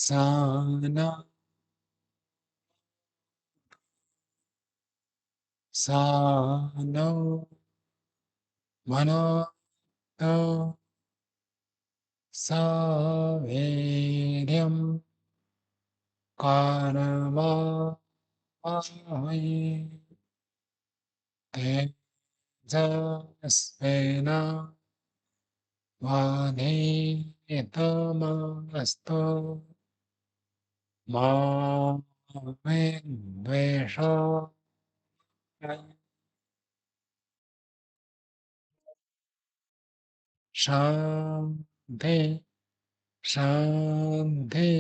साना सानो मनोतो सावीर्यं करवावहै तेजस्विना वधीतमस्तु मा विद्विषावहै। शांति शांति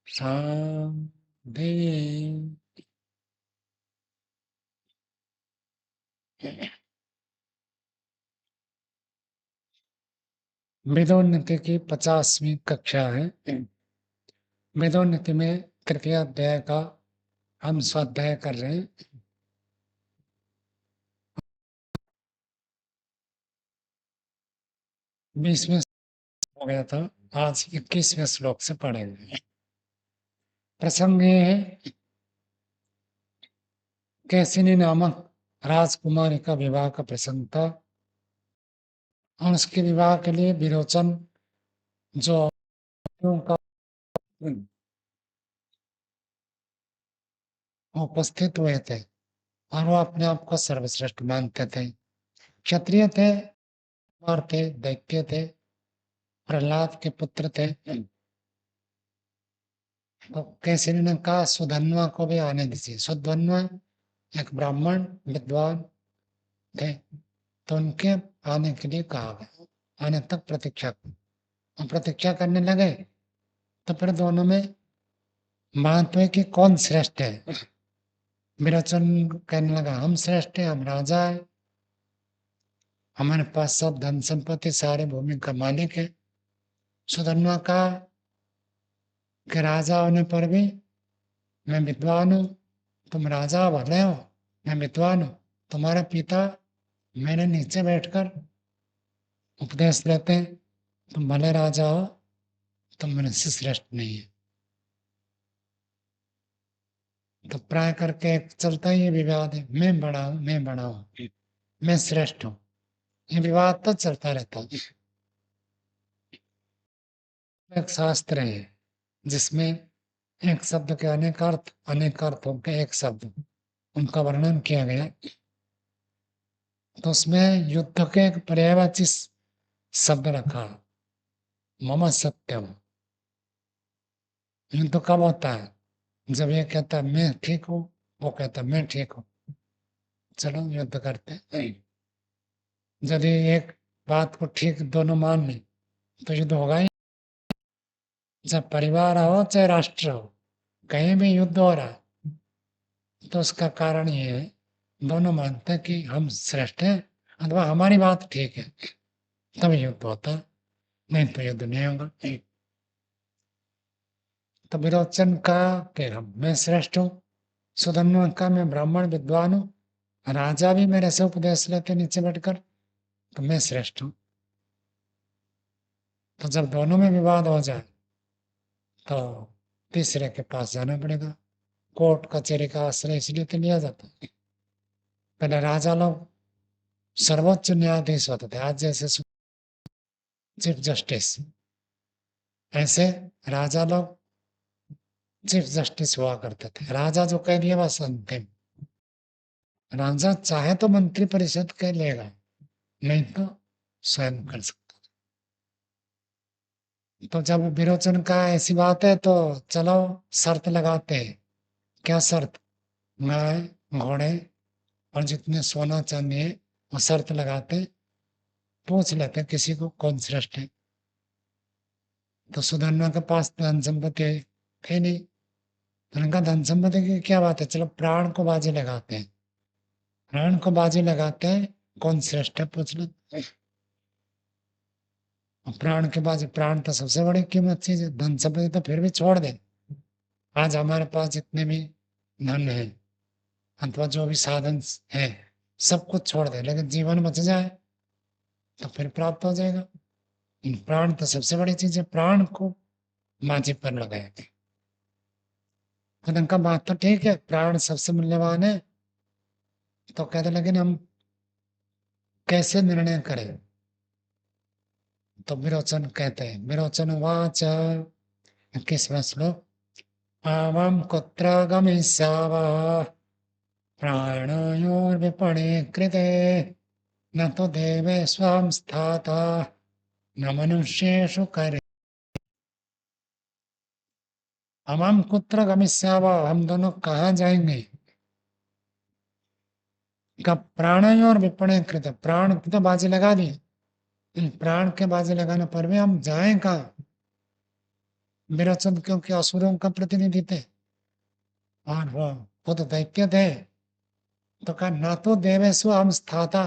शांति। वेदोन्नति की 50वीं कक्षा है। वेदोन्नति में तृतीय अध्याय का हम स्वाध्याय कर रहे हैं। 20वें हो गया था, आज 21वें श्लोक से पढ़ेंगे। प्रसंग ये है, कैसिनी नामक राजकुमारी का विवाह का प्रसंग था और उसके विवाह के लिए विरोचन जो का उपस्थित हुए थे और वो अपने आप को सर्वश्रेष्ठ मानते थे। क्षत्रिय थे और थे, दैत्य थे, प्रहलाद के पुत्र थे। तो कैसिनी ने कहा सुधन्वा को भी आने दीजिए। सुधन्वा एक ब्राह्मण विद्वान थे, तो उनके आने के लिए कहा गया। आने तक प्रतीक्षा प्रतीक्षा करने लगे। तो फिर दोनों में बात हुई कि कौन श्रेष्ठ है। विरोचन कहने लगा हम श्रेष्ठ है, हम राजा है, हमारे पास सब धन संपत्ति सारे भूमि का मालिक है। सुधन्वा कहा कि राजा होने पर भी मैं विद्वान हूँ, तुम राजा भले हो, मैं विद्वान हूँ। तुम्हारे पिता मेरे नीचे बैठकर उपदेश देते हैं, तुम भले राजा हो, तुम मेरे से श्रेष्ठ नहीं है। तो प्राय करके चलता ही ये विवाद है, मैं बड़ा हूँ, मैं बड़ा हूँ, मैं श्रेष्ठ हूँ। ये विवाद तो चलता रहता है। एक शास्त्र है जिसमें एक शब्द के अनेक अर्थों के एक शब्द उनका वर्णन किया गया। तो उसमें युद्ध के एक पर्यायवाची शब्द रखा, मम सत्यम। युद्ध कब होता है? जब ये कहता है मैं ठीक हूँ, वो कहता है मैं ठीक हूँ, चलो युद्ध करते हैं। यदि एक बात को ठीक दोनों मान लें तो युद्ध होगा ही। जब परिवार हो चाहे राष्ट्र हो, कहीं भी युद्ध हो रहा है तो उसका कारण ये है, दोनों मानते हैं कि हम श्रेष्ठ हैं अथवा हमारी बात ठीक है, तब युद्ध होता है, नहीं तो युद्ध नहीं होगा। तो विरोचन का कि हम मैं श्रेष्ठ हूँ, सुधन्वा का मैं ब्राह्मण विद्वान हूँ, राजा भी मेरे से उपदेश लेते नीचे बैठकर, तो मैं श्रेष्ठ हूँ। तो जब दोनों में विवाद हो जाए तो तीसरे के पास जाना पड़ेगा। कोर्ट कचहरी का आश्रय इसलिए तो लिया जाता है। पहले राजा लोग सर्वोच्च न्यायाधीश होते थे, आज जैसे चीफ जस्टिस, ऐसे राजा लोग चीफ जस्टिस हुआ करते थे। राजा जो कह दिया बस अंतिम। राजा चाहे तो मंत्री परिषद कह लेगा, नहीं तो स्वयं कर सकता। तो जब विरोचन का ऐसी बात है तो चलो शर्त लगाते हैं। क्या शर्त? मैं घोड़े और जितने सोना चांदी है वो शर्त लगाते, पूछ लेते किसी को कौन श्रेष्ठ है। तो सुधन्वा के पास धन संपत्ति थे नहीं, तो उनका धन संपत्ति की क्या बात है, चलो प्राण को बाजी लगाते हैं। प्राण को बाजी लगाते हैं, कौन श्रेष्ठ है पूछ लो। प्राण के बाजी, प्राण तो सबसे बड़ी कीमत चीज है, धन संपत्ति तो फिर भी छोड़ दे। आज हमारे पास जितने भी धन है अथवा जो भी साधन है सब कुछ छोड़ दे, लेकिन जीवन बच जाए तो फिर प्राप्त हो जाएगा। प्राण तो सबसे बड़ी चीज है, प्राण को माझी पर लगाए थे। तो उनका बात तो ठीक है, प्राण सबसे मूल्यवान है। तो कहते लेकिन हम कैसे निर्णय करें? तो विरोचन कहते हैं, विरोचन वाच 21वां श्लोक, आवाम कुत्र गमिष्यावः प्राणयोर्विपणे कृते न तो देवेष्वां स्थाता न मनुष्येषु करे। हम कुत्र गमिष्यावः, हम दोनों कहाँ जाएंगे? कब? प्राणयोर विपणे कृत, प्राण की तो बाजी लगा दी, इन प्राण के बाजी लगाने पर भी हम जाएं कहाँ? विरोचन क्योंकि असुरों का प्रतिनिधि थे और वो खुद दैत्य थे। तो कहा ना तो देवेशु हम स्थाता,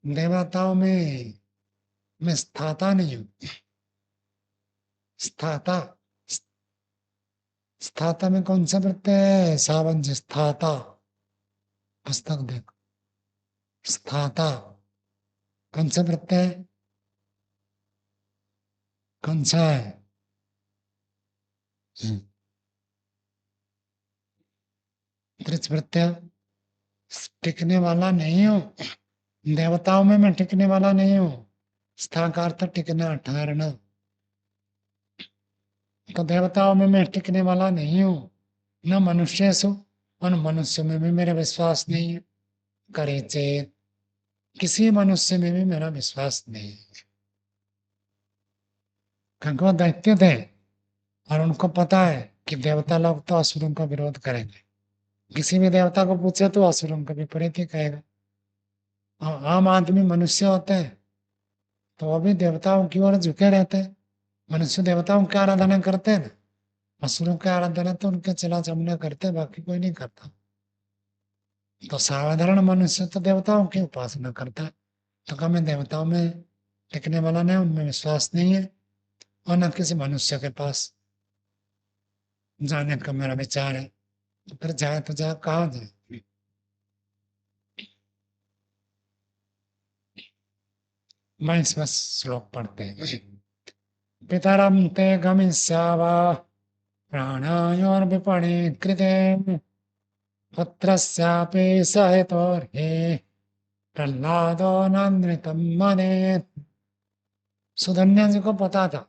देवताओं में मैं स्थाता नहीं हूँ। स्थाता, स्थाता में कौन सा प्रत्यय है? सावंज, स्थाता, पुस्तक देखो, स्थाता कौन सा प्रत्यय है? कौन सा है? त्रिच प्रत्यय, टिकने वाला नहीं हूँ। देवताओं में मैं टिकने वाला नहीं हूँ। स्था का अर्थ टिकना, ठहरना। तो देवताओं में मैं टिकने वाला नहीं हूँ, न मनुष्य सु, और मनुष्य में भी मेरा विश्वास नहीं है। करे चेत, किसी मनुष्य में भी मेरा विश्वास नहीं है। क्योंकि वो दैत्य थे और उनको पता है कि देवता लोग तो असुरों का विरोध करेंगे। किसी भी देवता को पूछे तो असुरों का विपरीत ही कहेगा। और आम आदमी मनुष्य होते हैं तो वो भी देवताओं की ओर झुके रहते हैं। मनुष्य देवताओं की आराधना करते हैं ना, असुरों की आराधना तो उनके चला चमना करते हैं, बाकी कोई नहीं करता। तो साधारण मनुष्य तो देवताओं की उपासना करता है। तो कहा मैं देवताओं में टिकने वाला नहीं, उनमें विश्वास नहीं है, और न किसी मनुष्य के पास जाने का मेरा विचार है। तो फिर जाए तो जाए, कहाँ जाए? 22वां श्लोक पढ़ते हैं, पितरं ते गमिष्यावः प्राणायोर्विपणे कृते पुत्रस्यापि सहितोर्हि प्रह्लादो नानृतं मनेत्। सुधन्या जी को पता था,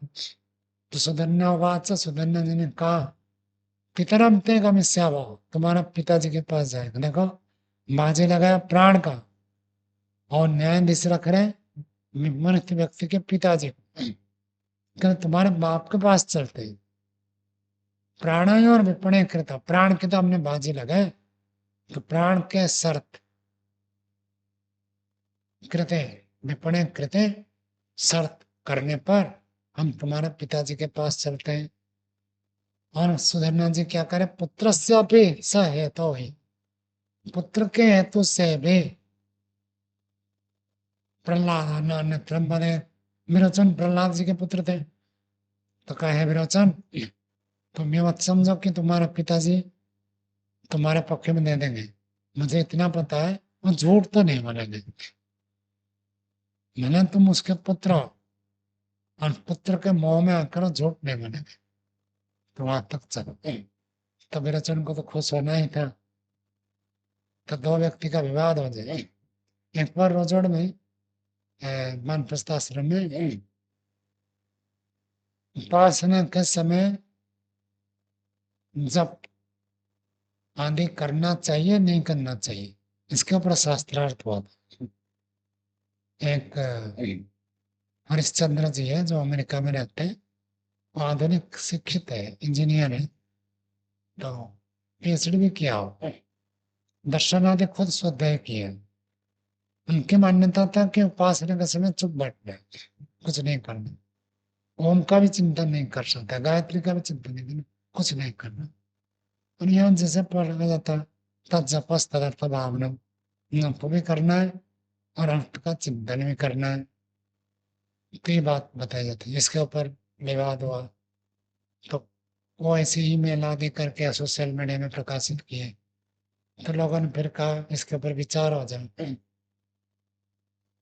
तो सुधन्या वाच, सुधन्या जी ने कहा पितरम ते गमिष्यावः, तुम्हारा पिताजी के पास जाएगा। देखो, बाजी लगाया प्राण का और न्यायाधीश रख रहे मृत व्यक्ति के पिताजी को। कहते तुम्हारे बाप के पास चलते हैं। प्राणाय और विपणे कृत, प्राण की तो हमने बाजी लगाए, तो प्राण के शर्त कृते, विपणे कृते, शर्त करने पर हम तुम्हारे पिताजी के पास चलते हैं। और सुधन्या जी क्या करे, पुत्र से भी स हेतु ही, पुत्र के हेतु से भी प्रहलाद बने। विरोचन प्रहलाद जी के पुत्र थे। तो कहे विरोचन, तुम ये मत समझो कि तुम्हारे पिताजी तुम्हारे पक्ष में दे देंगे। मुझे इतना पता है वो झूठ तो नहीं बोलेंगे। मैंने तुम उसके पुत्र हो और पुत्र के मोह में आकर वो झूठ नहीं बोलेंगे। तो वहां तक चलो। तो विरोचन को तो खुश होना ही था। तो दो व्यक्ति का विवाद हो जाए। एक बार रोजोड़ में वानप्रस्थ आश्रम में उपासना के समय जब आदि करना चाहिए नहीं करना चाहिए, इसके ऊपर शास्त्रार्थ हुआ था। एक हरिश्चंद्र जी है जो अमेरिका में रहते हैं, वो आधुनिक शिक्षित है, इंजीनियर है। तो पीएचडी भी किया हो, दर्शन आदि खुद स्वाध्याय किए। उनकी मान्यता था कि उपासना के समय चुप बैठना है, कुछ नहीं करना। ओम का भी चिंतन नहीं कर सकता, गायत्री का भी चिंतन नहीं करना, कुछ नहीं करना। और यहाँ जैसे पढ़ा जाता तत्जपस तदर्थ भावनम, को भी करना है और अर्थ का चिंतन भी करना है। तो ये बात बताई जाती है, इसके ऊपर विवाद हुआ। तो वो ऐसे ही मेल आदि करके सोशल मीडिया में प्रकाशित किए। तो लोगों ने फिर कहा इसके ऊपर विचार हो जाए।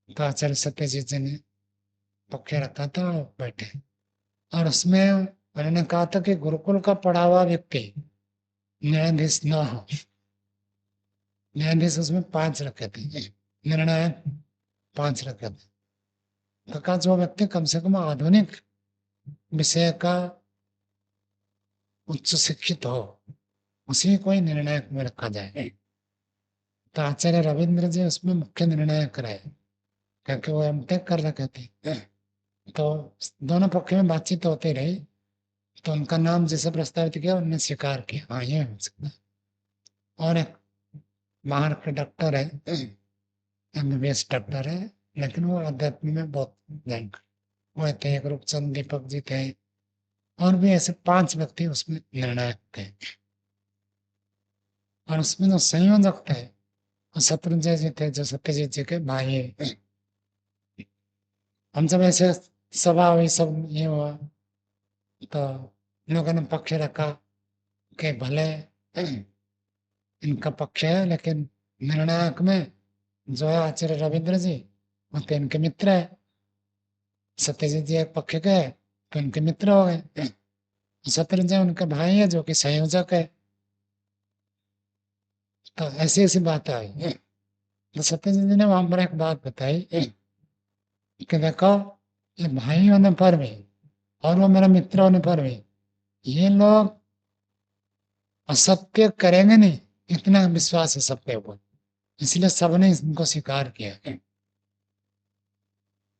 तो आचार्य सत्यजीत जी ने पक्ष रखा था, बैठे। और उसमें उन्होंने कहा था कि गुरुकुल का पढ़ा हुआ व्यक्ति न्यायाधीश न हो। न्यायाधीश उसमें 5 रखे थे, निर्णायक 5 रखे थे। तो कहा जो व्यक्ति कम से कम आधुनिक विषय का उच्च शिक्षित हो, उसी को ही निर्णायक में रखा जाए। तो आचार्य रविंद्र जी उसमें मुख्य निर्णायक रहे, क्योंकि वो एमटेक कर रखे थे। तो दोनों पक्ष में बातचीत होती रही, तो उनका नाम जैसे प्रस्तावित किया उन्होंने स्वीकार किया, हाँ ये हो सकता है। और एक बाहर के डॉक्टर है, एमबीबीएस डॉक्टर है, लेकिन वो अध्यात्म में बहुत जानकार, वो थे एक रूपचंद दीपक जी थे, और भी ऐसे 5 व्यक्ति उसमें निर्णायक थे। और उसमें जो संयोजक थे वो शत्रुंजय जी थे, जो सत्यजीत जी के भाई है। हम सब ऐसे सभा हुई, सब ये हुआ, तो लोगों ने पक्ष रखा कि भले इनका पक्ष है, लेकिन निर्णायक में जो है आचार्य रविंद्र जी, वो तो इनके मित्र है। सत्यजीत जी एक पक्ष के है, तो इनके मित्र हो गए। शत्रुंजय उनका भाई है, जो कि संयोजक है। तो ऐसी ऐसी बात आई। तो सत्यजीत जी ने वहां पर एक बात बताई कि देखो, ये भाई होने पर भी और वो मेरा मित्र होने पर भी ये लोग असत्य करेंगे नहीं, इतना विश्वास है सबके ऊपर, इसलिए सबने इनको स्वीकार किया।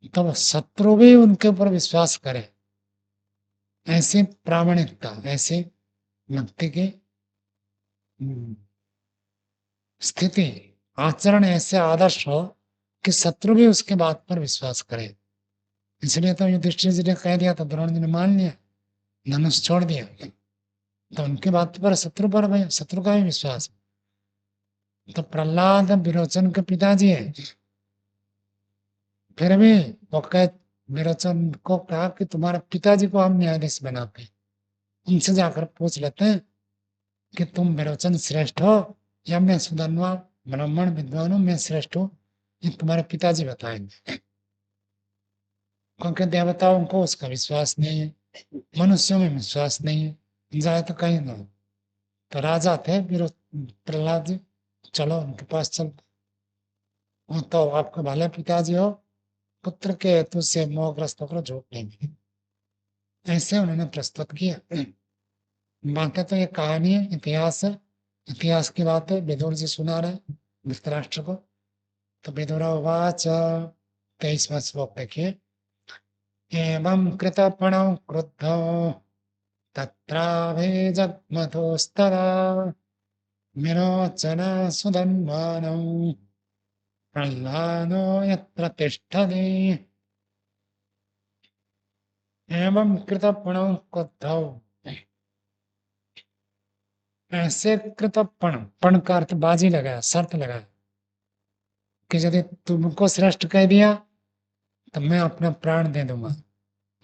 तो शत्रु भी उनके ऊपर विश्वास करे, ऐसी प्रामाणिकता, ऐसी व्यक्ति की स्थिति, आचरण ऐसे आदर्श हो कि शत्रु भी उसके बात पर विश्वास करे। इसलिए तो युधिष्ठिर जी ने कह दिया, तो द्रोण जी ने मान लिया, धनुष छोड़ दिया। तो उनकी बात पर शत्रु पर भाई शत्रु का भी विश्वास। तो प्रहलाद विरोचन के पिताजी है, फिर भी वो कह विरोचन को कहा कि तुम्हारे पिताजी को हम न्यायाधीश बनाते हैं, उनसे जाकर पूछ लेते हैं कि तुम विरोचन श्रेष्ठ हो या मैं सुधन्वा ब्राह्मण विद्वान हूं, मैं श्रेष्ठ हूँ, ये तुम्हारे पिताजी बताएंगे। क्योंकि देवताओं को उसका विश्वास नहीं है, मनुष्यों में विश्वास नहीं है, जाए तो कहीं ना। तो राजा थे प्रहलाद जी, चलो उनके पास चलते। वो तो आपके भले पिताजी हो, पुत्र के हेतु से मोहग्रस्त होकर झूठ नहीं मिली, ऐसे उन्होंने प्रस्तुत किया। बातें तो ये कहानी है, इतिहास है, इतिहास की बात है, विदुर जी सुना रहे धृतराष्ट्र को। तो विदुरवाच 23वां श्लोक देखिए, एवं कृतपणौ क्रुद्धो तत्राभिजग्मतोस्तदा विरोचन सुधन्वानौ प्रह्लादो यत्र तिष्ठति। एवं कृतपणौ क्रुद्धौ, ऐसे कृतपण, पण का अर्थ बाजी लगाया, शर्त लगाया कि यदि तुमको श्रेष्ठ कह दिया तो मैं अपना प्राण दे दूंगा,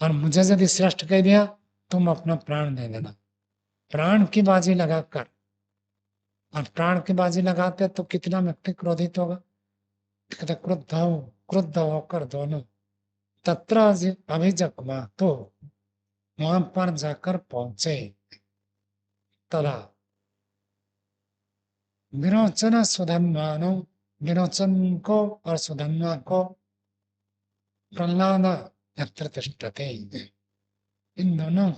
और मुझे यदि श्रेष्ठ कह दिया तुम अपना प्राण दे देना। प्राण की बाजी लगाकर, और प्राण की बाजी लगाते तो कितना व्यक्ति क्रोधित होगा। कहते क्रुद्ध होकर दोनों तत्र अभिजग्मा, तो वहां पर जाकर पहुंचे। तला विरोचन सुधन्वानो, विरोचन को और सुधन्वा को प्रहलाद यत्र तिष्ठते, इन दोनों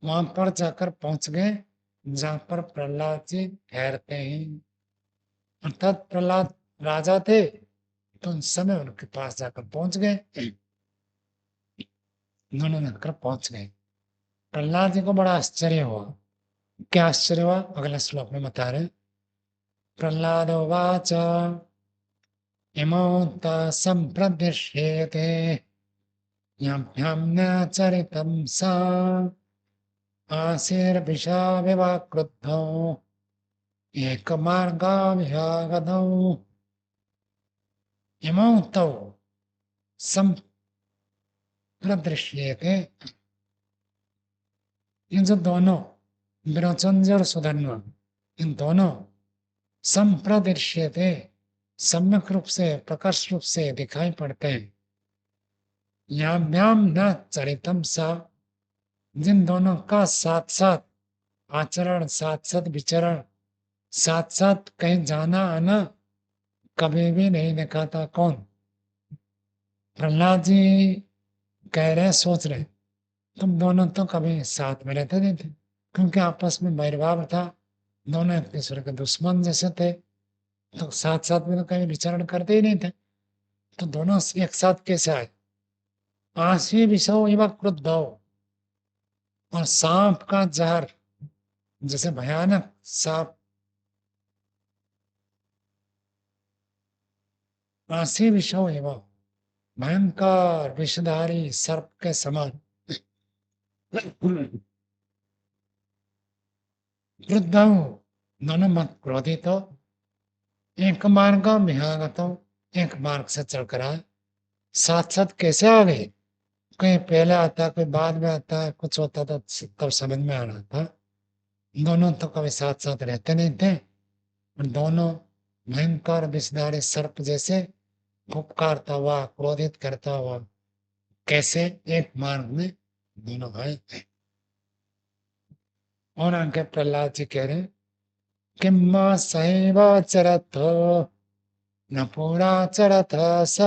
वहां पर जाकर पहुंच गए जहां पर प्रहलाद जी ठहरते हैं। अर्थात प्रहलाद राजा थे, तो उन समय उनके पास जाकर पहुंच गए, दोनों मिलकर पहुंच गए। प्रहलाद जी को बड़ा आश्चर्य हुआ। क्या आश्चर्य हुआ, अगले श्लोक में बता रहे। प्रहलाद उवाच इमौ त सम्प्रदिश्येते याभ्यां न चरितं सा आशीर्भिषाविव क्रुद्धौ एकमार्गाभियागतौ इमौ तौ सम्प्रदृश्येते, इन जो दोनों विरोचन और सुधन्वा, इन दोनों संप्रदृश्यते, सम्यक रूप से प्रकर्ष रूप से दिखाई पड़ते हैं। याभ्याम न चरितम सा, जिन दोनों का साथ साथ आचरण, साथ साथ विचरण, साथ साथ कहीं जाना आना कभी भी नहीं देखा था। कौन? प्रहलाद जी कह रहे, सोच रहे, तुम दोनों तो कभी साथ में रहते नहीं थे, क्योंकि आपस में वैरभाव था, दोनों एक दूसरे के दुश्मन जैसे थे, तो साथ साथ में तो कहीं विचरण करते ही नहीं थे, तो दोनों एक साथ कैसे आए? आशी विषो इव क्रुद्धो, और सांप का जहर जैसे भयानक सांप, आशी विषो इव, भयंकर विषधारी सर्प के समान। क्रुद्ध दोनों मत क्रोधित हो, एक मार्ग विहागतो, एक मार्ग से चलकर आए, साथ साथ कैसे आ गए? कोई पहले आता, कोई बाद में आता है, कुछ होता था तब समझ में आ रहा था। दोनों तो कभी साथ साथ रहते नहीं थे, और दोनों भयंकर विषधारी सर्प जैसे फुफकारता हुआ, क्रोधित करता हुआ, कैसे एक मार्ग में दोनों आए। और आगे प्रहलाद जी कह रहे हैं, किम्मा सहैवाचरथ न पुराचरथ स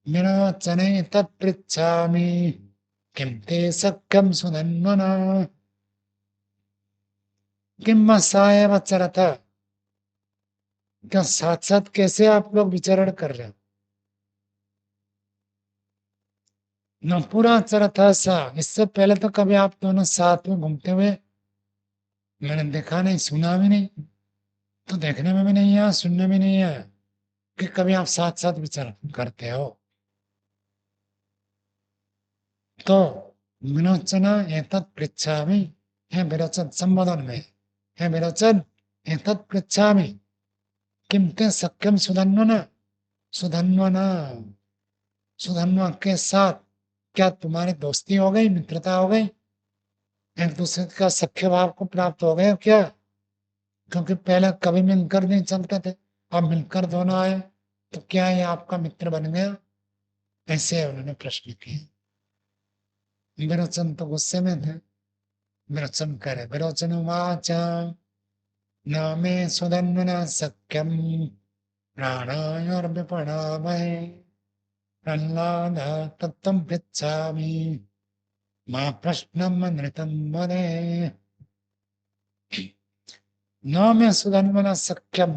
विरोचने तत्पृच्छामि किं ते सख्यं सुधन्वना। किम्मा सहैवाचरथ, क्या साथ साथ कैसे आप लोग विचरण कर रहे हो? न पुराचरथ सा, इससे पहले तो कभी आप दोनों साथ में घूमते हुए मैंने देखा नहीं, सुना भी नहीं, तो देखने में भी नहीं है, सुनने में नहीं है कि कभी आप साथ साथ विचरण करते हो। तो विरोचन एतत् पृच्छामि, हे विरोचन संबोधन में, हे विरोचन एतत् पृच्छामि किम ते सख्यम सुधन्वना, सुधन्वना, सुधन्वा के साथ क्या तुम्हारी दोस्ती हो गई, मित्रता हो गई, एक दूसरे का सख्य भाव को प्राप्त हो गए क्या? क्योंकि पहले कभी मिलकर नहीं चलते थे, अब मिलकर दोनों आए, तो क्या ये आपका मित्र बन गया? ऐसे उन्होंने प्रश्न किए। विरोचन तो गुस्से में थे। विरोचन करे, विरोचन उवाच न मे सुधन्वना सख्यम प्राणायोर्विपणामहे प्रह्लाद तत्त्वं पृच्छामि मा प्रश्नम् अनृतं वदे। न मे सुधन्वना सख्यम,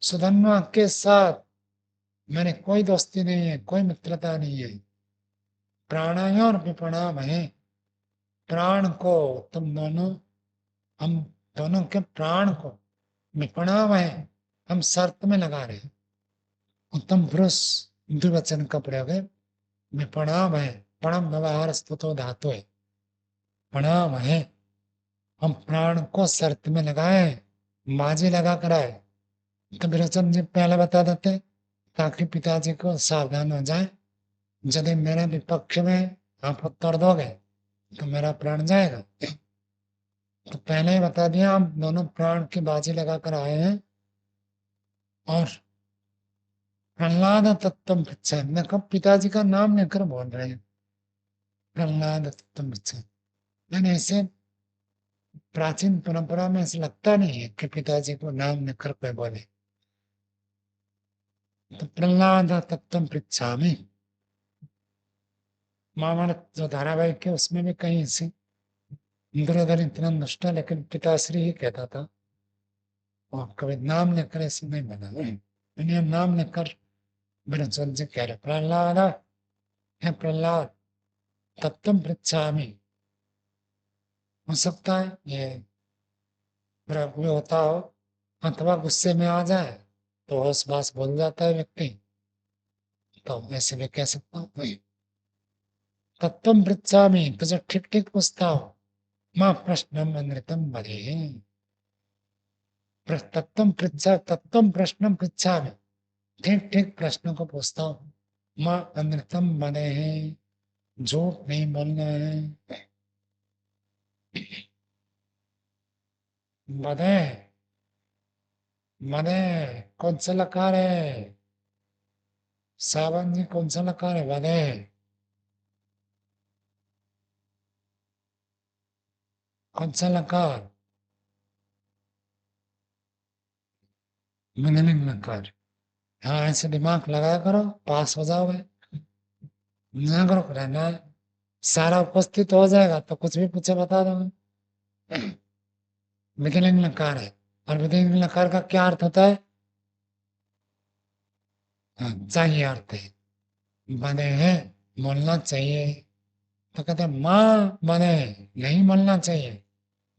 सुधन्वा के साथ मैंने कोई दोस्ती नहीं है, कोई मित्रता नहीं है। प्राणायोर विपणामहे, प्राण को, तुम दोनों, हम दोनों के प्राण को विपणामहे, हम शर्त में लगा रहे हैं। उत्तम पुरुष द्विवचन का प्रयोग है। विपणाम है, पणम व्यवहार स्तुतो धातु है, प्रणाम है, हम प्राण को शर्त में लगाए, माजी लगा कर आए। तो विरोचन जी पहले बता देते, ताकि पिताजी को सावधान हो जाए, यदि मेरे विपक्ष में आप उत्तर दोगे तो मेरा प्राण जाएगा। तो पहले ही बता दिया, हम दोनों प्राण की बाजी लगा कर आए हैं। और प्रहलाद तत्व पृच्छा, देखो पिताजी का नाम लेकर बोल रहे हैं, प्रहलाद तत्व पृच्छा। मैंने ऐसे प्राचीन परंपरा में ऐसा लगता नहीं है कि पिताजी को नाम लेकर कोई बोले। तो प्रहलाद तत्व पृच्छामि, महाभारत जो धारावाहिक है उसमें भी कहीं ऐसे, दुर्योधन इतना दुष्ट है लेकिन पिताश्री ही कहता था, और कभी नाम लेकर ऐसे नहीं बना। इन्हें नाम लेकर मेरे जी कह रहे, प्रहलाद है, प्रहलाद तत्व पृच्छामि। हो सकता है ये प्रभु होता हो, अथवा गुस्से में आ जाए तो होश बास भूल जाता है व्यक्ति, तो ऐसे भी कह सकता हूँ। तत्व पृच्छामि, तुझे ठीक ठीक पूछता हूँ, माँ प्रश्नम अनृतम बने, तत्व पृच्छा, तत्व प्रश्नम पृच्छामि, ठीक ठीक प्रश्नों को पूछता हूँ, माँ अनृतम बने हैं, झूठ नहीं बोलना है। बने, बने कौन सा लकार है? सावन जी कौन सा लकार है? बने, कौन सा लकार? मिलनिंग लकार। हाँ, ऐसे दिमाग लगाया करो, पास हो जाओगे। जागरूक रहना है, सारा उपस्थित हो जाएगा तो कुछ भी पूछे बता दूंगा। विकलिंग लकार है। और विकलिंग लकार का क्या अर्थ होता है? हाँ, चाहिए अर्थ है। बने हैं, बोलना चाहिए। तो कहते हैं माँ बने हैं, नहीं बोलना चाहिए।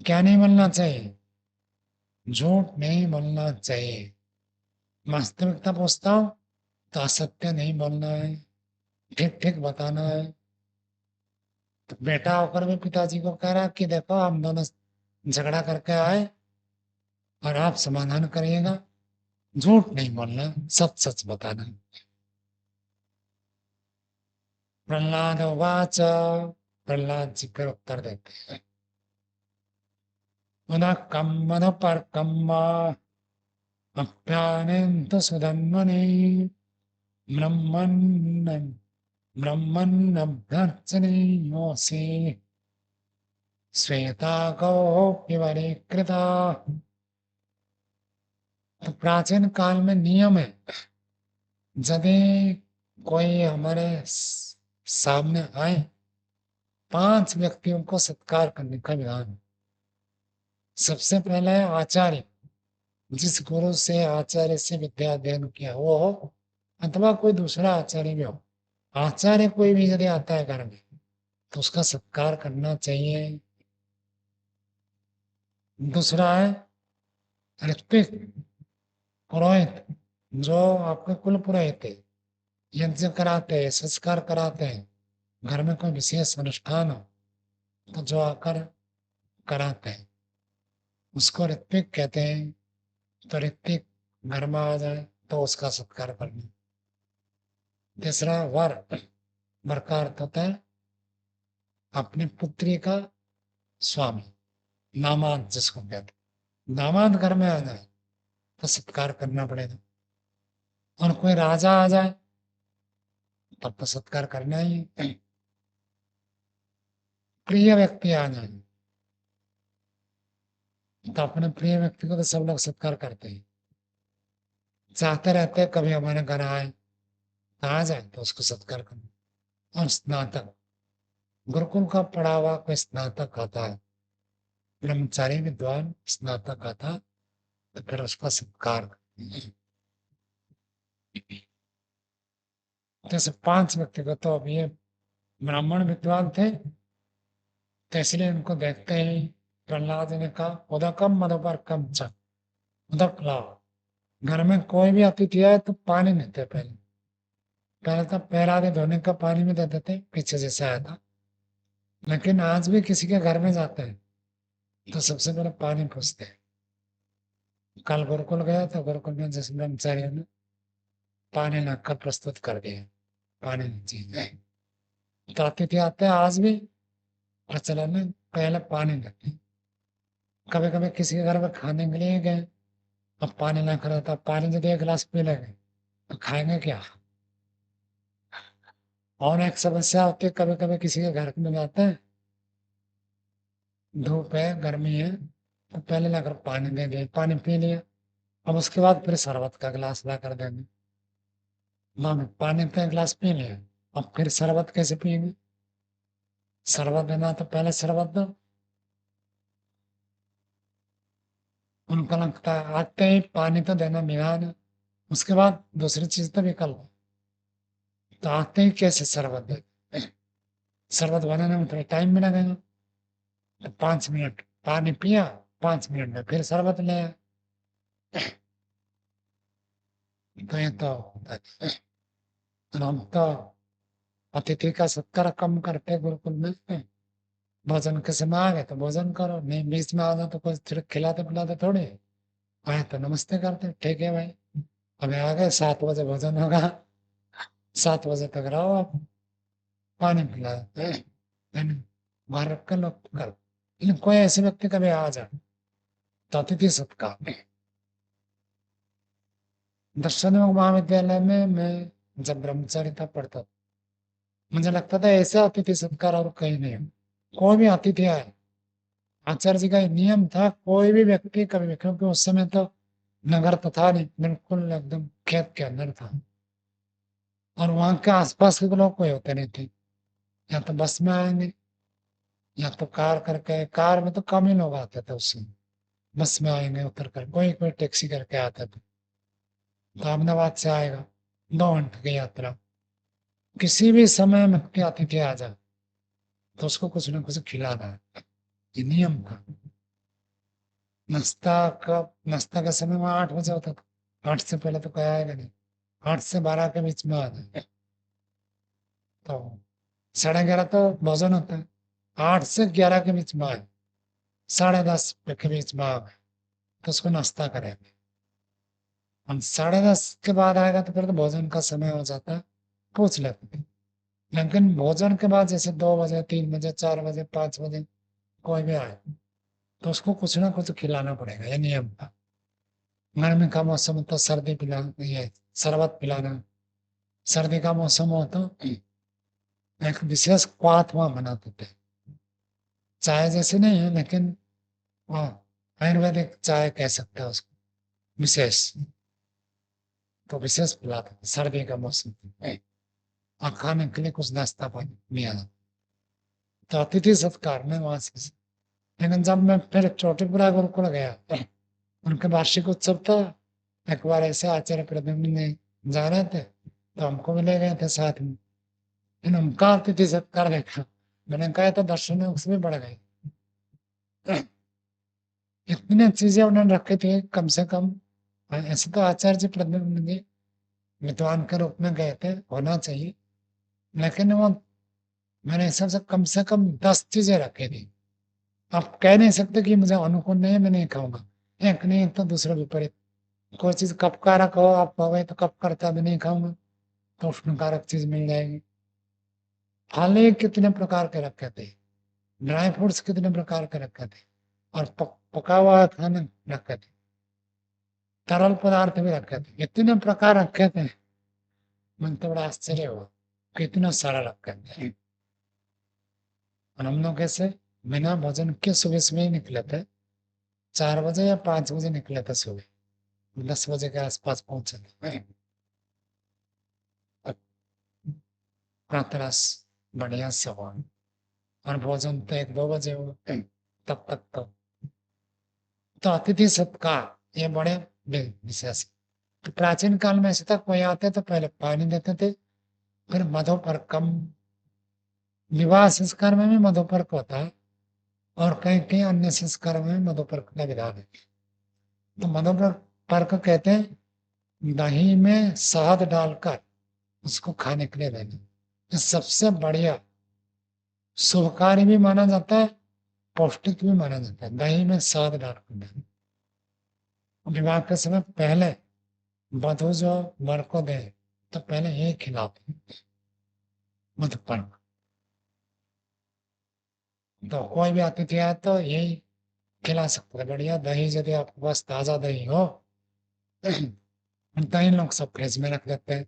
क्या नहीं बोलना चाहिए? झूठ नहीं बोलना चाहिए। वास्तविकता पूछता हूँ तो असत्य नहीं बोलना है, ठीक ठीक बताना है। तो बेटा होकर भी पिताजी को कह रहा कि देखो हम दोनों झगड़ा करके आए और आप समाधान करिएगा। झूठ नहीं बोलना, सच सच बताना। प्रहलाद उवाच। प्रहलाद जी फिर उत्तर देते हैं। पुनः कम मन पर कम अप्यानेन्तु सुधन्वने ब्रह्मन् ब्रह्मन्नभ्यर्चनीयोऽसि श्वेतागोऽप्यवरीकृता। तो प्राचीन काल में नियम है, यदि कोई हमारे सामने आए, 5 व्यक्तियों को सत्कार करने का विधान है। सबसे पहले है आचार्य, जिस गुरु से आचार्य से विद्या अध्ययन किया वो हो, अथवा कोई दूसरा आचार्य भी हो। आचार्य कोई भी यदि आता है घर में तो उसका सत्कार करना चाहिए। दूसरा है ऋत्विक, पुरोहित, जो आपके कुल पुरोहित है, यज्ञ कराते हैं, संस्कार कराते हैं, घर में कोई विशेष अनुष्ठान हो तो जो आकर कराते हैं उसको ऋत्विक कहते हैं। तो ऋत्विक घर में आ जाए तो उसका सत्कार करना। तीसरा वर, वर का अर्थ होता है अपनी पुत्री का स्वामी, दामाद जिसको कहते हैं। दामाद घर में आ जाए तो सत्कार करना पड़ेगा। और कोई राजा आ जाए तब तो सत्कार करना ही है। प्रिय व्यक्ति आ जाए तो अपने प्रिय व्यक्ति को तो सब लोग सत्कार करते हैं, चाहते रहते हैं कभी हमारे घर आए, आ जाए तो उसको सत्कार करना। और स्नातक, गुरुकुल का पढ़ा हुआ कोई स्नातक आता है, ब्रह्मचारी विद्वान स्नातक आता है, तो फिर उसका सत्कार करते हैं। जैसे 5 व्यक्ति को, तो अब ये ब्राह्मण विद्वान थे तो इसलिए उनको देखते ही प्रहलाद ने कहा उदकम मधुपर्कम च, उदक लाओ। घर में कोई भी अतिथि आए तो पानी देते पहले। पहले तो पैर आधे धोने का पानी भी देते थे, पीछे जैसे आया था। लेकिन आज भी किसी के घर में जाते हैं तो सबसे पहले पानी पूछते हैं। कल गुरुकुल गया तो गुरुकुल में जिस ब्रह्मचारी ने पानी लाकर प्रस्तुत कर दिया, पानी चाहिए। तो अतिथि आते हैं आज भी प्रचलन में, पहले पानी देते हैं। कभी कभी किसी के घर में खाने के लिए गए, अब पानी ना खड़ा था, पानी यदि 1 गिलास पी लेंगे तो खाएंगे क्या? और एक समस्या होती है, कभी कभी किसी के घर में जाते हैं, धूप है गर्मी है, तो पहले लाकर पानी दे दिए, पानी पी लिया। अब उसके बाद फिर शरबत का गिलास ला कर देंगे। मान पानी का गिलास पी लिया, अब फिर शरबत कैसे पिएंगे? शरबत देना तो पहले शरबत दो। उनको लगता है आते ही पानी तो देना मिला ना, उसके बाद दूसरी चीज तो विकल्प। तो आते ही कैसे शरबत दे? शरबत बनाने में थोड़ा टाइम भी लगेगा। तो 5 मिनट पानी पिया, 5 मिनट में फिर शरबत ले आया। तो ये तो होता है। हम तो अतिथि का सत्कार कम करते गुरुकुल में। भोजन के समय आ गए तो भोजन करो, नहीं बीच में आ जाओ तो कुछ फिर खिलाते पिलाते थोड़े आए तो नमस्ते करते, ठीक है भाई अभी आ गए, 7 बजे भोजन होगा, 7 बजे तक रहो आप, पानी पिला देते हैं। बाहर रख कर लोग कर। लेकिन कोई ऐसे व्यक्ति कभी आ जाए तो अतिथि सत्कार। दर्शन महाविद्यालय में मैं जब ब्रह्मचारी था पढ़ता था, मुझे लगता था ऐसा अतिथि सत्कार और कहीं नहीं है। कोई भी अतिथि आए आचार्य जी का ये नियम था, कोई भी व्यक्ति कभी भी, क्योंकि उस समय तो नगर तो था नहीं, बिल्कुल एकदम खेत के अंदर था, और वहां के आसपास के लोग कोई होते नहीं थे, या तो बस में आएंगे या तो कार करके, कार में तो कम ही लोग आते थे उस समय, बस में आएंगे उतर कर, कोई कोई टैक्सी करके आता था। तो अहमदाबाद से आएगा, 2 घंटे की यात्रा, किसी भी समय में के अतिथि आ जाए तो उसको कुछ ना कुछ खिलाना है, ये नियम था। नाश्ता नाश्ता का समय वहाँ 8 बजे होता था, 8 से पहले तो कोई आएगा नहीं, 8 से 12 के बीच में आ जाए, तो 11:30 तो भोजन होता है, 8 से 11 के बीच में आए, 10:30 के बीच में आ गए तो उसको नाश्ता करेंगे। हम 10:30 के बाद आएगा तो फिर तो भोजन का समय हो जाता है, पूछ लेते थे। लेकिन भोजन के बाद जैसे 2 बजे, 3 बजे, 4 बजे, 5 बजे कोई भी आए तो उसको कुछ ना कुछ खिलाना पड़ेगा, ये नियम था। गर्मी का मौसम हो तो सर्दी पिलाना, ये शरबत पिलाना, सर्दी का मौसम हो तो एक विशेष क्वाथ वहाँ बनाते थे, चाय जैसे नहीं है लेकिन हाँ, आयुर्वेदिक चाय कह सकते हैं उसको, विशेष, तो विशेष पिलाते थे सर्दी का मौसम में। और खाने के लिए कुछ नाश्ता पानी नहीं आना, तो अतिथि सत्कार में वहां से। लेकिन जब मैं फिर चोटीपुरा गुरुकुल गया, उनके वार्षिक उत्सव था, एक बार ऐसे आचार्य प्रद्युम्न ने जा रहे थे तो हमको भी ले गए थे साथ में, लेकिन उनका अतिथि सत्कार देखा, मैंने कहा तो दर्शन उसमें बढ़ गए, इतनी चीजें उन्होंने रखी थी कम से कम। ऐसे तो आचार्य जी प्रद्युम्न जी विद्वान के रूप में गए थे, होना चाहिए, लेकिन वो मैंने हिसाब से कम 10 चीजें रखी थी। आप कह नहीं सकते कि मुझे अनुकूल नहीं है मैं नहीं खाऊंगा, एक नहीं तो दूसरा विपरीत, कोई चीज कप कारक हो आप कहोगे तो कप करता भी नहीं खाऊंगा, तो उष्ण कारक चीज मिल जाएगी। फल ही कितने प्रकार के रखे थे, ड्राई फ्रूट्स कितने प्रकार के रखे थे, और पका हुआ खाना रखे थे, तरल पदार्थ भी रखे थे, इतने प्रकार रखे थे, मन तो बड़ा आश्चर्य हुआ कितना सारा रखे थे। और हम लोग कैसे बिना भोजन के सुबह सुबह ही निकले थे, 4 बजे या 5 बजे निकले थे सुबह, 10 बजे के आसपास पहुंचे थे। प्रातरस बढ़िया से हुआ, और भोजन तो 1-2 बजे हुआ, तब तक तो अतिथि सत्कार ये बड़े विशेष। तो प्राचीन काल में ऐसे था, कोई आते तो पहले पानी देते थे, फिर मधुपर्कम, विवाह संस्कार में भी मधुपर्क होता है, और कई कई अन्य संस्कार में भी मधुपर्क का विधान है। तो मधुपर्क कहते हैं दही में शहद डालकर उसको खाने के लिए देना, ये सबसे बढ़िया शुभकारी भी माना जाता है, पौष्टिक भी माना जाता है, दही में शहद डालकर देना। विवाह के समय पहले वधु जो वर को दे तो पहले यही खिलाते मधुपर्क, तो कोई भी अतिथि आए तो यही खिला सकते हैं, बढ़िया दही यदि आपके पास ताजा दही हो, दही लोग सब फ्रिज में रख देते हैं,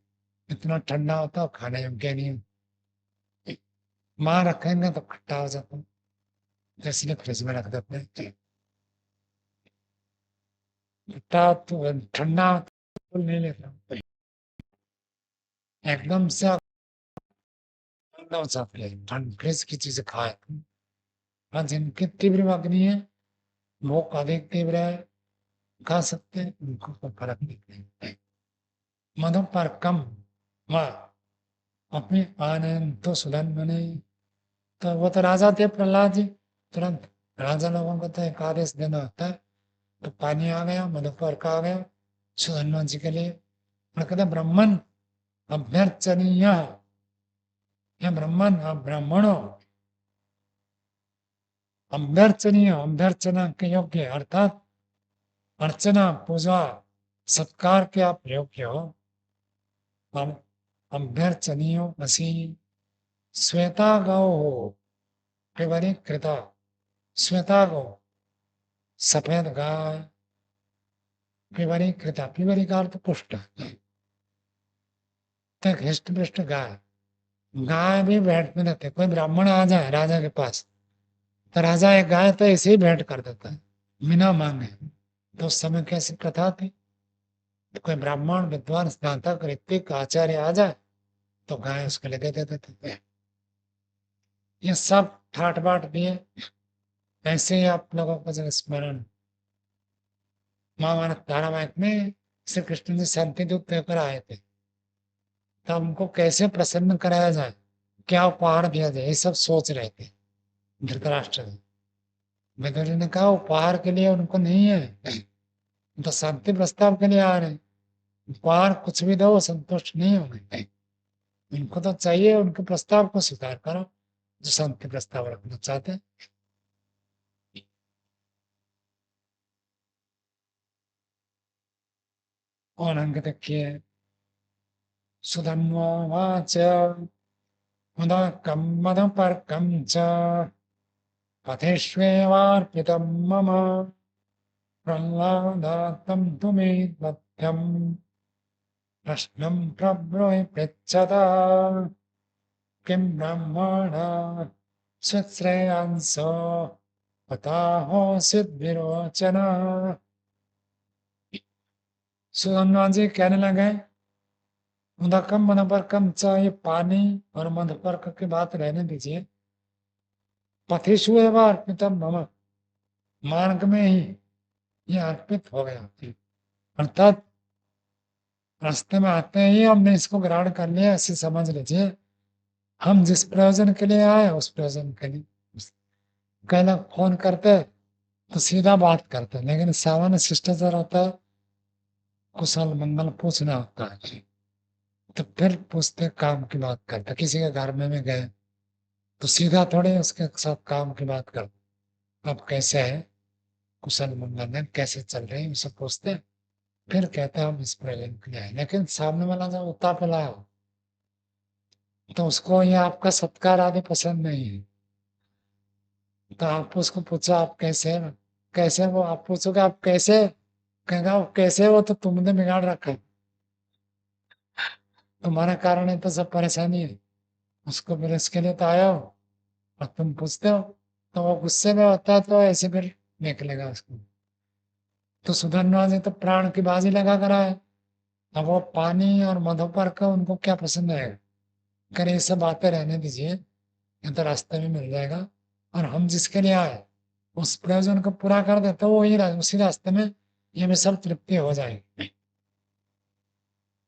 इतना ठंडा होता है खाने योग्य नहीं है, माँ रखेंगे तो खट्टा हो जाता है, तो इसलिए फ्रिज में रख देते हैं। खट्टा तो ठंडा तो नहीं लेता, एकदम से ठंडा हो जाता है, ठंड फ्रिज की चीजें खाए। हाँ, जिनकी तीव्र अग्नि है, भूख अधिक तीव्र है, खा सकते हैं, उनको कोई फर्क नहीं पड़ेगा। मधुपर्कम व अपने आनंद तो सुधन बने, तो वो तो राजा थे प्रहलाद जी, तुरंत राजा लोगों को तो एक आदेश देना होता है, तो पानी आ गया, मधुपर्क आ गया सुधन्वा जी के लिए, और कहते ब्राह्मण अभ्यर्चनीय, ये ब्राह्मण ब्राह्मणों अभ्यर्चनीय, अभ्यर्चना के योग्य, अर्थात अर्चना पूजा सत्कार के आप योग्य हो, हम अभ्यर्चनीय मसी श्वेता गौ हो, कृता, श्वेता गौ सफेद गाय, पिबरी कृता, पिबरी का अर्थ पुष्ट, तो हृष्ट पुष्ट गाय, गाय भी बैठते रहते, कोई ब्राह्मण आ जाए राजा के पास तो राजा एक गाय तो ऐसे ही भेंट कर देता है बिना मांगे। तो उस समय कैसी प्रथा थी, तो कोई ब्राह्मण विद्वान स्नातक ऋत्विक आचार्य आ जाए तो गाय उसके लिए दे देते थे। ये सब ठाट बाट दिए। ऐसे ही आप लोगों को जरा स्मरण, महाभारत धारावाहिक में श्री कृष्ण जी शांति दूत देकर आए थे, तो उनको कैसे प्रसन्न कराया जाए, क्या उपहार दिया जाए, ये सब सोच रहे थे धृतराष्ट्र जी। विदुर जी ने कहा उपहार के लिए उनको नहीं है, तो शांति प्रस्ताव के लिए आ रहे हैं, उपहार कुछ भी दो वो संतुष्ट नहीं होंगे। उनको तो चाहिए उनके प्रस्ताव को स्वीकार करो, जो शांति प्रस्ताव रखना चाहते हैं। और अंक देखिए, सुधन्वाच मुदकं मदपर्कं च पथेष्वेवार्पितं मम प्रह्लादातं तु मे तथ्यं प्रश्नं प्रब्रूहि पृच्छता किं ब्रह्मणा सुश्रेयांसो हताहोऽसि विरोचन। सुधन्वा जी कहने लगे, मुदकम मदपर्कम च, ये पानी और मधुपर्क की बात रहने दीजिए। पथिषु एव अर्पितम मम, मार्ग में ही ये अर्पित हो गया, अर्थात रास्ते में आते ही हमने इसको ग्रहण कर लिया, ऐसे समझ लीजिए। हम जिस प्रयोजन के लिए आए उस प्रयोजन के लिए, कहना फोन करते तो सीधा बात करते, लेकिन सामान्य शिष्टाचार होता है कुशल मंगल पूछना होता है, तो फिर पूछते काम की बात करते। किसी के घर में गए तो सीधा थोड़े उसके साथ काम की बात करते, अब कैसे है, कुशल मंगल है, कैसे चल रहे हैं, सब पूछते हैं। फिर कहते हैं हम इस प्रयोजन के लिए आए। लेकिन सामने वाला जब उतावला हो तो उसको ये आपका सत्कार आदि पसंद नहीं है, तो आप उसको पूछो आप कैसे हैं, कैसे वो, आप पूछोगे आप कैसे, कहेगा वो कैसे हो, तो तुमने बिगाड़ रखा है, तुम्हारा कारण है तो सब परेशानी है। उसको फिर इसके लिए तो आया हो और तुम पूछते हो, तो वो गुस्से में होता है तो ऐसे फिर निकलेगा उसको। तो सुधरना जी तो प्राण की बाजी लगा कर आए, अब वो पानी और मधुपर का उनको क्या पसंद है, करे ये सब बातें रहने दीजिए, ये तो रास्ते में मिल जाएगा। और हम जिसके लिए आए उस प्रयोजन को पूरा कर दे तो वही उसी रास्ते में ये भी सब तृप्ति हो जाएगी।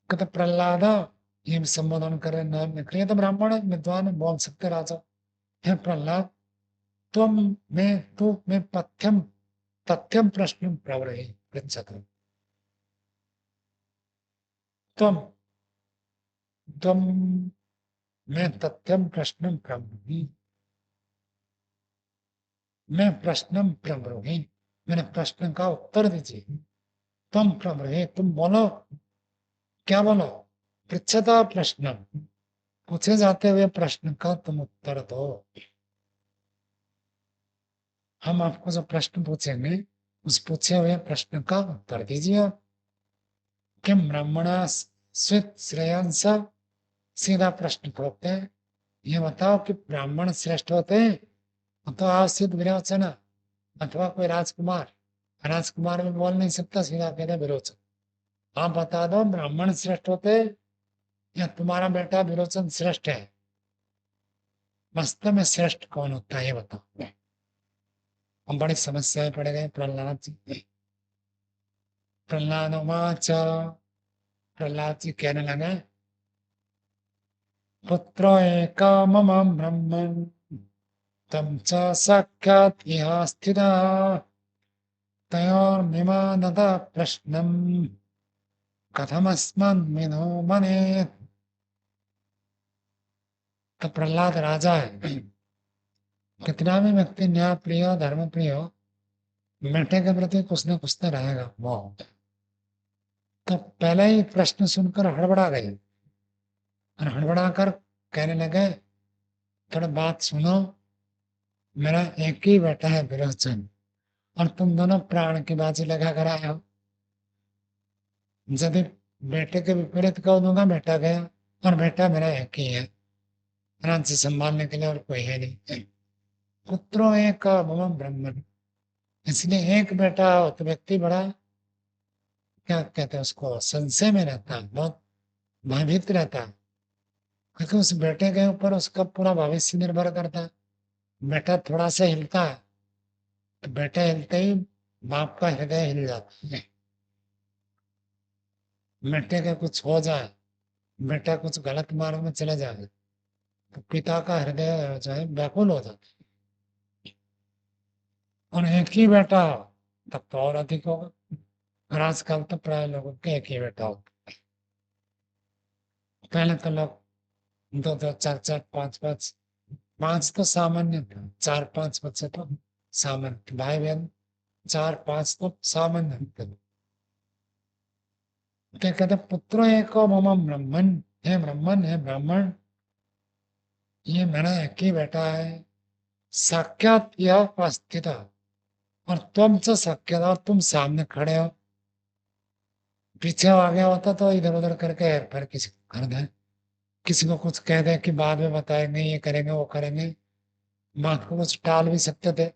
कहते प्रहलाद, ये भी संबोधन करे नाम निकले तो ब्राह्मण है, विद्वान है, बोल सकते राजा। हे प्रहलाद, तुम मैं तू मैं पथ्यम तथ्यम प्रश्न प्रवरहि पृच्छतु। तुम तुम मैं तथ्यम प्रश्न प्रवृहि, मैं प्रश्नम प्रवृहि, मेरे प्रश्न का उत्तर दीजिए। तुम प्रवृहि, तुम बोलो, क्या बोलो, पृच्छता प्रश्न, पूछे जाते हुए प्रश्न का तुम उत्तर दो। हम आपको जो प्रश्न पूछेंगे उस पूछे हुए प्रश्न का उत्तर दीजिए। किम ब्राह्मणा स्वित श्रेयांस, सीधा प्रश्न पूछते हैं, ये बताओ कि ब्राह्मण श्रेष्ठ होते हैं अथवा सिद्ध विरोचन, अथवा कोई राजकुमार। राजकुमार भी बोल नहीं सकता, सीधा कहते विरोचन। आप बता दो ब्राह्मण श्रेष्ठ होते हैं या तुम्हारा बेटा विरोचन श्रेष्ठ है, वास्तव में श्रेष्ठ कौन होता है ये बताओ। हम बड़ी समस्याएं पड़ गए प्रहलाद जी। प्रहलाद उवाच, प्रहलाद जी कहने लगे, पुत्रो एक मम ब्रह्मन् तं च साक्षात् इह स्थितः तयोर्मिमानतः प्रश्नम् कथमस्मन्मिनो मनेत्। तो प्रहलाद राजा है, कितना भी व्यक्ति न्याय प्रिय धर्म प्रिय हो, बेटे के प्रति कुछ न कुछ तो रहेगा वो। तो पहले ही प्रश्न सुनकर हड़बड़ा गए और हड़बड़ा कर कहने लगे, थोड़ा बात सुनो, मेरा एक ही बेटा है विरोचन और तुम दोनों प्राण की बाजी लगा कर आए हो। यदि बेटे के विपरीत कह दूंगा बेटा गया, और बेटा मेरा एक ही है, राज्य संभालने के लिए और कोई है नहीं। पुत्रो एक मम ब्रह्मन, इसलिए एक बेटा हो तो व्यक्ति बड़ा क्या कहते हैं उसको, संशय में रहता है, बहुत भयभीत रहता है, क्योंकि उस बेटे के ऊपर उसका पूरा भविष्य निर्भर करता है। बेटा थोड़ा सा हिलता है तो बेटे हिलते ही बाप का हृदय हिल जाता है। बेटे का कुछ हो जाए, बेटा कुछ गलत मार्ग में चले जाए तो पिता का हृदय जो है व्याकुल हो जाता है। और एक ही बेटा हो तब तो और अधिक होगा। और आजकल तो प्राय लोगों के एक ही बेटा होता है। पहले तो लोग दो दो चार चार पांच पांच, पांच तो सामान्य था, चार पांच बच्चे तो सामान्य, भाई बहन चार पांच तो सामान्य थे। क्या कहते पुत्र एको मम ब्रह्मन, हे ब्रह्मन हे ब्राह्मण, ये मेरा एक ही बेटा है। साक्षात यह उपस्थित, और तुम से साक्षात, और तुम सामने खड़े हो। पीछे आ गया होता तो इधर उधर करके हेर फेर किसी को कर दे, किसी को कुछ कह दे कि बाद में बताएंगे, ये करेंगे वो करेंगे, बात को कुछ टाल भी सकते थे।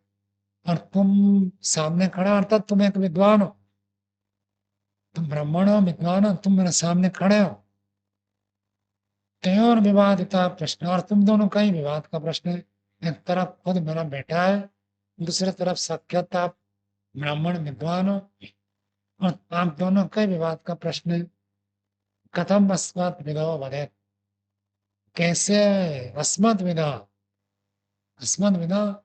और तुम सामने खड़ा, अर्थात तुम एक विद्वान हो, तुम ब्राह्मण हो विद्वान हो, तुम मेरे सामने खड़े हो। तयोर विवादिता प्रश्न, और तुम दोनों का ही विवाद का प्रश्न है। एक तरफ खुद मेरा बेटा है, दूसरी तरफ साक्षात आप ब्राह्मण विद्वान हो, और आप दोनों का ही विवाद का प्रश्न है। कथम अस्मत् विदो वदेत्, कैसे अस्मत् विदा, अस्मत् विदा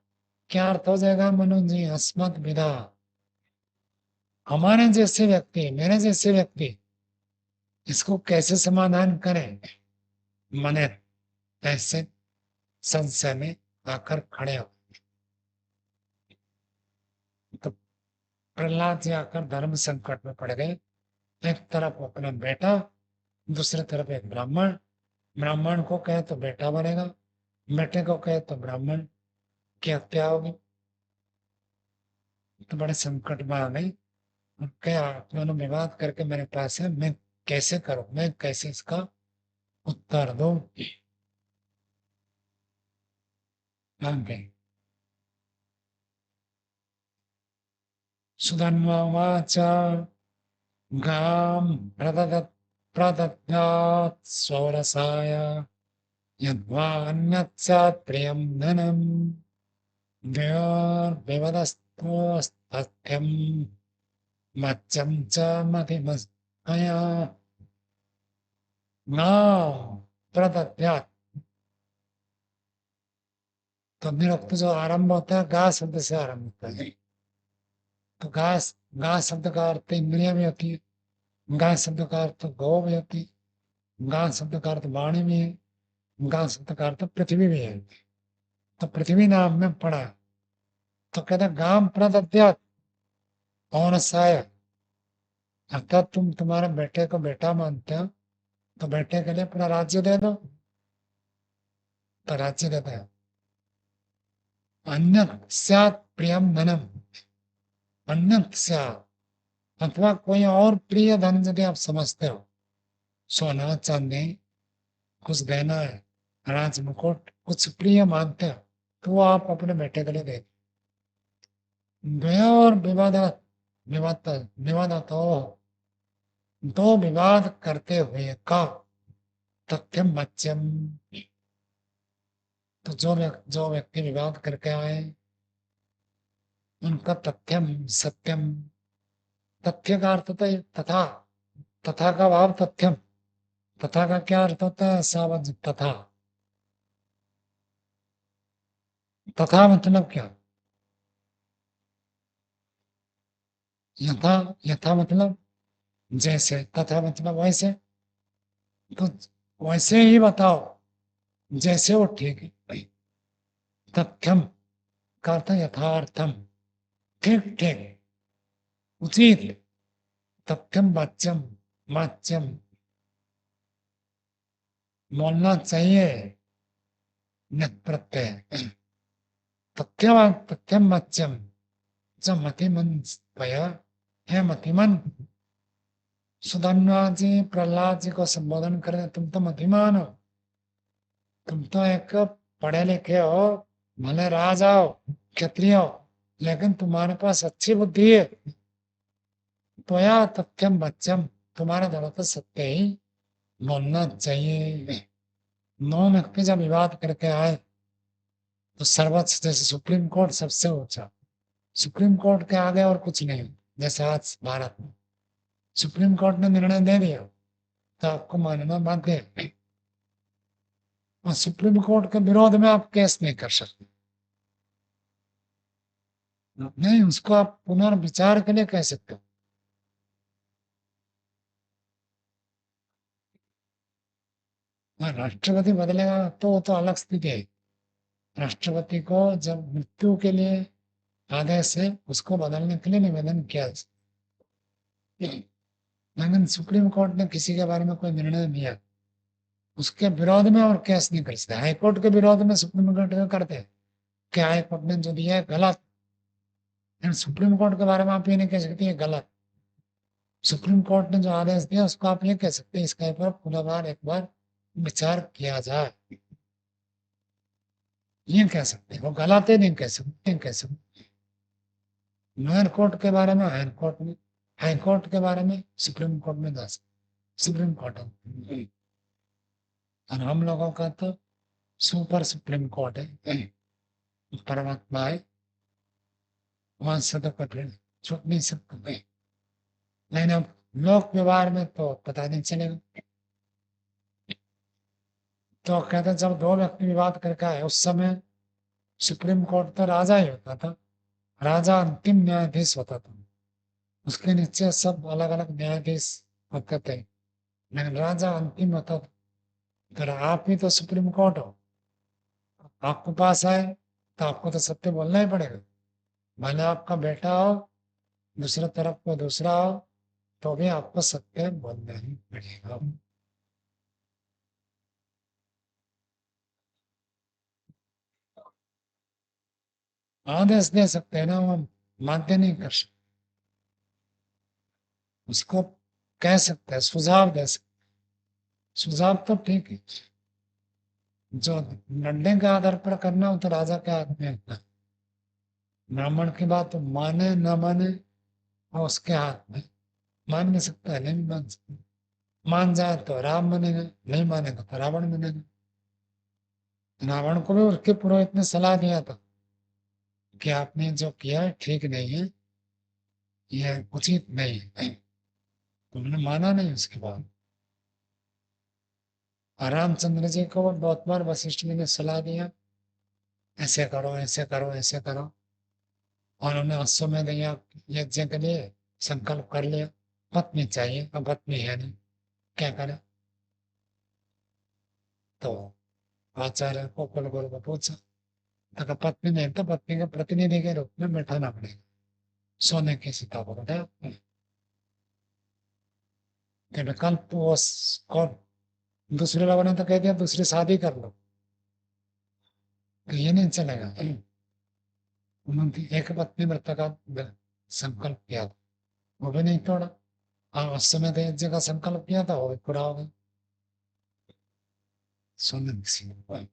क्या अर्थ हो जाएगा मनोज जी? अस्मत् विदा, हमारे जैसे व्यक्ति, मेरे जैसे व्यक्ति इसको कैसे समाधान करें? मने ऐसे संशय में आकर खड़े हो। तो प्रहलाद जी आकर धर्म संकट में पड़ गए। एक तरफ अपना बेटा, दूसरी तरफ एक ब्राह्मण, ब्राह्मण को कहे तो बेटा बनेगा, बेटे को कहे तो ब्राह्मण की हत्या होगी। तो बड़े संकट में आ गई। क्या आप दोनों विवाद करके मेरे पास है, मैं कैसे करूं, मैं कैसे इसका उत्तर दूं? आगे सुधन्वाच गां प्रददत्, प्रदद्यात् स्वरसाय, यद्वा अन्यत् स्यात् प्रियं धनम्, द्वयोर्विवदस्तोस्तथ्यं मच्चं च मतिमस्मया न प्रदद्यात्। तो निरुक्त जो आरंभ होता है गा शब्द से आरंभ होता है। तो गा, गा शब्द का अर्थ इंद्रिया भी होती है, गा शब्द का अर्थ गौ भी होती है, गा शब्द का अर्थ वाणी भी है, गा शब्द का अर्थ पृथ्वी भी है। तो पृथ्वी नाम में पड़ा, तो कहते गाम प्रदद्यात् और साय, अर्थात तुम तुम्हारे बेटे को बेटा मानते हो तो बेटे के लिए पूरा राज्य दे दो, तो राज्य देता है। अन्य स्यात् प्रियम धनम, अन्य स्यात्, अथवा कोई और प्रिय धन यदि आप समझते हो, सोना चांदी कुछ देना है, राज मुकुट कुछ प्रिय मानते हो, तो वो आप अपने बेटे के लिए दे दो। और विवाद, विवाद विवाद तो दो विवाद करते हुए का तथ्यम मच्यम, तो जो व्यक्ति विवाद करके आए उनका तथ्यम सत्यम, तथ्य का अर्थ होता है तथा, तथा का भाव तथ्यम, तथा का क्या अर्थ होता है? सावध तथा, तथा मतलब क्या? यथा, यथा मतलब जैसे, तथा मतलब वैसे, तो वैसे ही बताओ जैसे वो ठीक है। तथ्यम का अर्थ यथार्थम, ठीक ठीक, उचित। तथ्यम वाच्यम, वाच्यम बोलना चाहिए, नित प्रत्यय। तथ्यवान तथ्यम वाच्यम च मतिमन भया, है मतिमन। सुधन्वा जी प्रहलाद जी को संबोधन करें, तुम तो मतिमान हो, तुम तो एक पढ़े लिखे हो, भले राजा हो, क्षत्रिय हो, लेकिन तुम्हारे पास अच्छी बुद्धि है तो या तथ्यम बच्चम, तुम्हारे दोनों तो सत्य ही बोलना चाहिए। नौ व्यक्ति जब विवाद करके आए तो सर्वोच्च, जैसे सुप्रीम कोर्ट सबसे ऊंचा, सुप्रीम कोर्ट के आगे और कुछ नहीं। जैसे आज भारत में सुप्रीम कोर्ट ने निर्णय दे दिया तो आपको मानना बाध्य है, और सुप्रीम कोर्ट के विरोध में आप केस नहीं कर सकते। नहीं, उसको आप पुनर्विचार के लिए कह सकते हो। हाँ, राष्ट्रपति बदलेगा तो वो तो अलग स्थिति है। राष्ट्रपति को जब मृत्यु के लिए आदेश है, उसको बदलने के लिए निवेदन किया जा सकता है। लेकिन सुप्रीम कोर्ट ने किसी के बारे में कोई निर्णय दिया, उसके विरोध में और केस नहीं कर सकते। हाईकोर्ट के विरोध में सुप्रीम कोर्ट में करते हैं कि हाईकोर्ट ने जो दिया है गलत, लेकिन सुप्रीम कोर्ट के बारे में आप ये नहीं कह सकते ये गलत। सुप्रीम कोर्ट ने जो आदेश दिया उसको आप ये कह सकते हैं इसका एक बार विचार किया जाए, ये कह सकते हैं। वो गलत है नहीं कह सकते, नहीं कह सकते। लोअर कोर्ट के बारे में हाई कोर्ट के बारे में सुप्रीम कोर्ट में जा सकते, सुप्रीम कोर्ट है। और हम लोगों का तो सुपर सुप्रीम कोर्ट है, परमात्मा है, वहां से तो कठिन छूट नहीं सकते। लेकिन अब लोक व्यवहार में तो पता नहीं चलेगा। तो कहते हैं जब दो व्यक्ति विवाद करके आए उस समय सुप्रीम कोर्ट तो राजा ही होता था, राजा अंतिम न्यायाधीश होता था, उसके नीचे सब अलग अलग न्यायाधीश होते थे, लेकिन राजा अंतिम होता था। तो आप ही तो सुप्रीम कोर्ट हो, आपके पास आए तो आपको तो सत्य बोलना ही पड़ेगा। भले आपका बेटा हो, दूसरे तरफ को दूसरा हो, तो भी आपको सत्य बोलना ही पड़ेगा। आदेश दे सकते हैं ना, वो मान्य नहीं कर सकते। उसको कह सकते हैं, सुझाव दे सकते। सुझाव तो ठीक है, जो लड़ने के आधार पर करना हो तो राजा के हाथ में है। ब्राह्मण की बात माने न माने और उसके हाथ में। मान भी सकता है, नहीं भी मान सकता। मान जाए तो राम बनेगा, नहीं मानेगा तो रावण बनेगा। रावण को भी उसके पुरोहित ने सलाह दिया था कि आपने जो किया है ठीक नहीं है, यह उचित नहीं है। उन्होंने माना नहीं उसके बाद। और रामचंद्र जी को बहुत बार वशिष्ठ जी ने सलाह दिया, ऐसे करो ऐसे करो ऐसे करो, और उन्होंने अश्वमेध यज्ञ के लिए संकल्प कर लिया। पत्नी चाहिए, अब पत्नी है नहीं, क्या करे। तो आचार्य को कुलगुरु को पूछा, तो कहा, पत्नी नहीं तो पत्नी के प्रतिनिधि के रूप में बैठाना पड़ेगा। सोने की सीता को बैठाया कि विकल्प वो कौन। दूसरे लोगों ने तो कह दिया दूसरी शादी कर लो, तो ये नहीं चलेगा। उन्होंने एक पत्नी व्रत का संकल्प किया था, वो भी नहीं तोड़ा। और उस समय तो एक जगह संकल्प किया था, वो भी पूरा हो गया। सोने की सीता।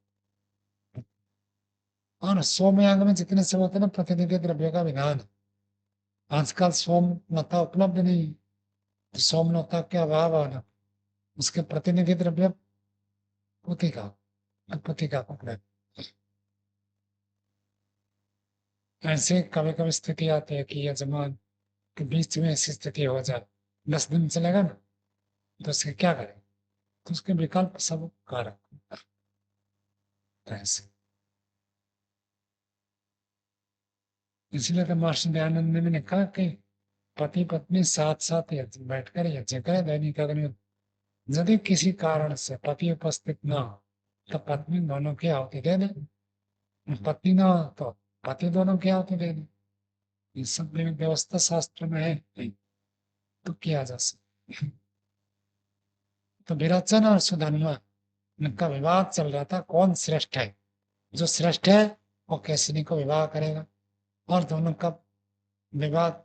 और सोमयाग में जितने सब होते हैं ना, प्रतिनिधि द्रव्य का विधान है। आजकल सोमलता उपलब्ध नहीं है, तो सोमलता के अभाव होना, उसके प्रतिनिधि द्रव्य पुतिका, पुतिका पकड़े। ऐसे कभी कभी स्थिति आती है कि यजमान के बीच में ऐसी स्थिति हो जाए, 10 दिन चलेगा ना, तो उसके क्या करें। तो उसके विकल्प सब कारक ऐसे। इसलिए तो मास्टर दयानंद ने कहा कि पति पत्नी साथ साथ बैठकर यज्ञ करें दैनिक अग्नि। यदि किसी कारण से पति उपस्थित न हो तो पत्नी दोनों की आहुति दे दे, पत्नी ना हो तो पति दोनों की आहुति दे दे। ये सब व्यवस्था शास्त्र में है, तो किया जा सकता। तो विरोचन और सुधन्वा, इनका विवाद चल रहा था कौन श्रेष्ठ है। जो श्रेष्ठ है वो केसरी को विवाह करेगा। और दोनों का विवाद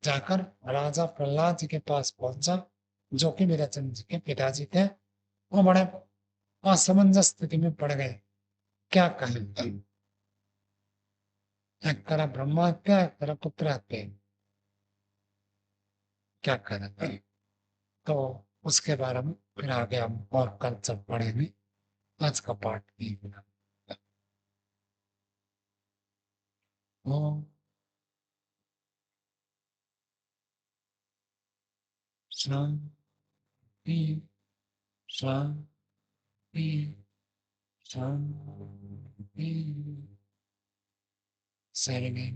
जाकर राजा प्रहलाद जी के पास पहुंचा, जो कि विरोचन जी के पिताजी थे। वो बड़े असमंजस स्थिति में पड़ गए, क्या कहें। एक करा ब्रह्मा हत्या, एक करा पुत्र हत्या, क्या करें? तो उसके बारे में फिर आगे हम और कल सब पढ़ेंगे। आज का पाठ नहीं बना। ओम शांति, शांति, शांति। सर्वे